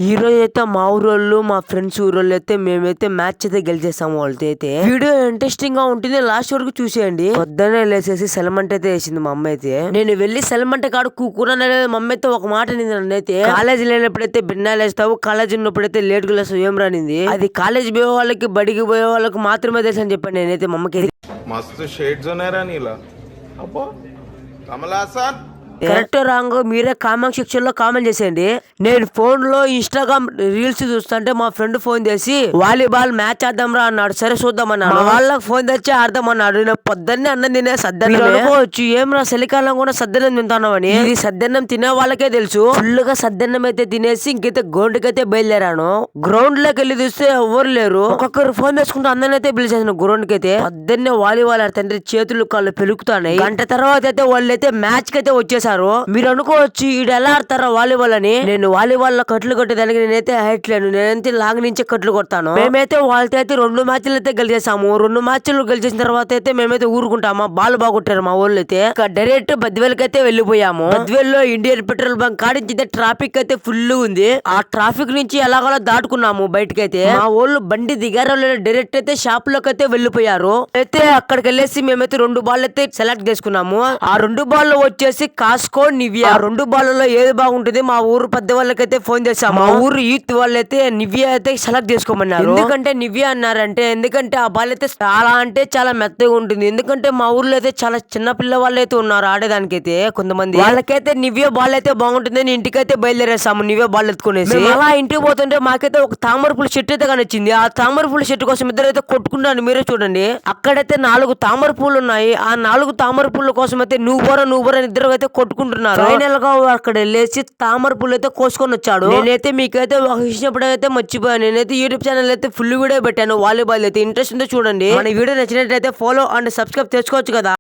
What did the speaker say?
ఈ రోజు అయితే మా ఊరోళ్ళు మా ఫ్రెండ్స్ ఊరోళ్ళు అయితే మేమైతే మ్యాచ్ అయితే గెలిచేసాము. వాళ్ళతో అయితే వీడియో ఇంట్రెస్టింగ్ గా ఉంటుంది, లాస్ట్ వరకు చూసేయండి. పొద్దున్నే లేసేసి సెలమంట అయితే వేసింది మా అమ్మ అయితే. నేను వెళ్ళి సెలమంట కాడు కూకున్నాను. మా అమ్మ అయితే ఒక మాట నింది నన్ను అయితే, కాలేజీ లేనప్పుడైతే బిన్నాలు వేస్తావు, కాలేజీ ఉన్నప్పుడైతే లేట్ గా లేస్తావు ఏం రానింది. అది కాలేజీ పోయే వాళ్ళకి బడికి పోయే వాళ్ళకి మాత్రమే తెలుసు అని చెప్పాను నేనైతే మా అమ్మకి. మస్తు షేడ్స్ ఉన్నాయరా నీలా. అబ్బో కమలాసన్ కరెక్ట్ రాంగ్ మీరే కామెంట్ సెక్షన్ లో కామెంట్ చేసేయండి. నేను ఫోన్ లో ఇన్స్టాగ్రామ్ రీల్స్ చూస్తుంటే మా ఫ్రెండ్ ఫోన్ చేసి వాలీబాల్ మ్యాచ్ ఆడదాం రా అన్నాడు. సరే చూద్దామన్నాడు. వాళ్ళకి ఫోన్ తెచ్చి ఆడదామన్నాడు. నేను పొద్దున్నే అన్నం తినే సద్దన్నం అనుకోవచ్చు. ఏం రా చలికాలం కూడా సద్దన్నం తింటానని. ఇది సద్దన్నం తినే వాళ్ళకే తెలుసు. ఫుల్ గా సద్దన్నం అయితే తినేసి ఇంకైతే గ్రౌండ్ కి అయితే బయలుదేరాను. గ్రౌండ్ లోకి వెళ్ళి చూస్తే ఎవరు లేరు. ఒక్కొక్కరు ఫోన్ చేసుకుంటూ అందరిని అయితే పిలిచేసాను గ్రౌండ్ కి అయితే. పొద్దున్నే వాలీబాల్ ఆడుతుంటే చేతులు కాళ్ళు పెరుగుతాయి. గంట తర్వాత అయితే వాళ్ళు అయితే మ్యాచ్ కి అయితే వచ్చేసారు. మీరు అనుకోవచ్చు ఈడు ఎలా ఆడతారా వాలీబాల్ అని. నేను వాలీబాల్ లో కట్లు కొట్టేదానికి నేనైతే హైట్ లేను. నేనైతే లాంగ్ నుంచే కట్లు కొడతాను. మేమైతే వాళ్ళతో అయితే 2 మ్యాచ్లు అయితే గెలిచేసాము. 2 మ్యాచ్లు గెలిచేసిన తర్వాత అయితే మేమైతే ఊరుకుంటాము. బాల్ బాగొట్టారు మా వాళ్ళు అయితే. డైరెక్ట్ బద్వేల్కి అయితే వెళ్ళిపోయాము. బద్వేల్ లో ఇండియన్ పెట్రోల్ బంక్ కాడించి ట్రాఫిక్ అయితే ఫుల్ ఉంది. ఆ ట్రాఫిక్ నుంచి ఎలాగోలా దాటుకున్నాము బయటకైతే. మా వాళ్ళు బండి దిగారో డైరెక్ట్ అయితే షాప్ లోకి అయితే వెళ్ళిపోయారు. అయితే అక్కడికి వెళ్ళేసి మేమైతే 2 బాల్ అయితే సెలెక్ట్ చేసుకున్నాము. ఆ 2 బాల్ వచ్చేసి కాస్కో నివియా. 2 బాల్లో ఏది బాగుంటుంది మా ఊరు పెద్ద వాళ్ళకైతే ఫోన్ చేసాము. మా ఊరు యూత్ వాళ్ళైతే నివియా అయితే సెలెక్ట్ చేసుకోమన్నారు. ఎందుకంటే నివియా అన్నారంటే ఎందుకంటే ఆ బాల్ అయితే చాలా అంటే చాలా మెత్తగా ఉంటుంది. ఎందుకంటే మా ఊర్లో అయితే చాలా చిన్న పిల్ల వాళ్ళు అయితే ఉన్నారు ఆడేదానికైతే. కొంతమంది వాళ్ళకైతే నివియా బాల్ అయితే బాగుంటుంది. ఇంటికైతే బయలుదేరేసాము నివియా బాల్ ఎత్తుకునేసి. అలా ఇంటికి పోతుంటే మాకైతే ఒక తామర పూల చెట్టు అయితే కనిచ్చింది. ఆ తామర పూల చెట్టు కోసం ఇద్దరు అయితే కొట్టుకుంటాను. మీరే చూడండి, అక్కడైతే 4 తామర పూలు ఉన్నాయి. ఆ 4 తామర పూల కోసం అయితే నువ్వు బోరా ఇద్దరు అయితే కొట్టుకుంటున్నారు. ఫైనల్ గా అక్కడ వెళ్ళేసి తామర పూలు అయితే కోసుకొని వచ్చాడు. నేనైతే మీకైతే ఒక విషయం అయితే మర్చిపోయాను. నేనైతే యూట్యూబ్ ఛానల్ అయితే ఫుల్ వీడియో పెట్టాను వాలీబాల్ అయితే. ఇంట్రెస్ట్ ఉందో చూడండి. మన వీడియో నచ్చినట్లయితే ఫాలో అండ్ సబ్స్క్రైబ్ చేసుకోవచ్చు కదా.